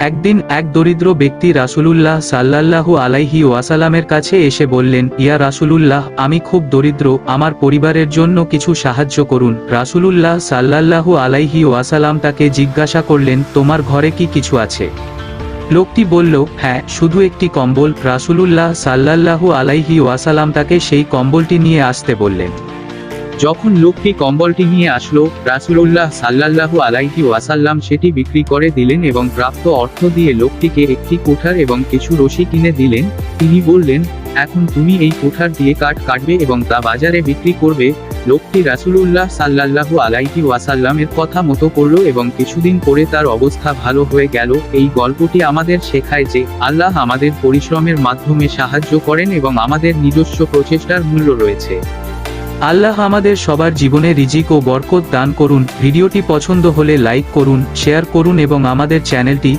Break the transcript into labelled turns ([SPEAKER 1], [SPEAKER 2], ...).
[SPEAKER 1] একদিন এক দরিদ্র ব্যক্তি রাসূলুল্লাহ সাল্লাল্লাহু আলাইহি ওয়াসাল্লামের কাছে এসে বললেন, ইয়া রাসূলুল্লাহ, আমি খুব দরিদ্র, আমার পরিবারের জন্য কিছু সাহায্য করুন। রাসূলুল্লাহ সাল্লাল্লাহু আলাইহি ওয়াসাল্লাম তাকে জিজ্ঞাসা করলেন, তোমার ঘরে কি কিছু আছে? লোকটি বলল, হ্যাঁ, শুধু একটি কম্বল। রাসূলুল্লাহ সাল্লাল্লাহু আলাইহি ওয়াসাল্লাম তাকে সেই কম্বলটি নিয়ে আসতে বললেন। যখন লোকটি কম্বলটি নিয়ে আসলো, রাসূলুল্লাহ সাল্লাল্লাহু আলাইহি ওয়াসাল্লাম সেটি বিক্রি করে দিলেন এবং প্রাপ্ত অর্থ দিয়ে লোকটিকে একটি কুঠার এবং কিছু রশি কিনে দিলেন। তিনি বললেন, এখন তুমি এই কুঠার দিয়ে কাঠ কাটবে এবং তা বাজারে বিক্রি করবে। লোকটি রাসূলুল্লাহ সাল্লাল্লাহু আলাইহি ওয়াসাল্লামের কথা মতো করল এবং কিছুদিন পরে তার অবস্থা ভালো হয়ে গেল। এই গল্পটি আমাদের শেখায় যে আল্লাহ আমাদের পরিশ্রমের মাধ্যমে সাহায্য করেন এবং আমাদের নিজস্ব প্রচেষ্টার মূল্য রয়েছে। আল্লাহ আমাদের সবার জীবনে রিজিক ও বরকত দান করুন। ভিডিওটি পছন্দ হলে লাইক করুন, শেয়ার করুন এবং আমাদের চ্যানেলটি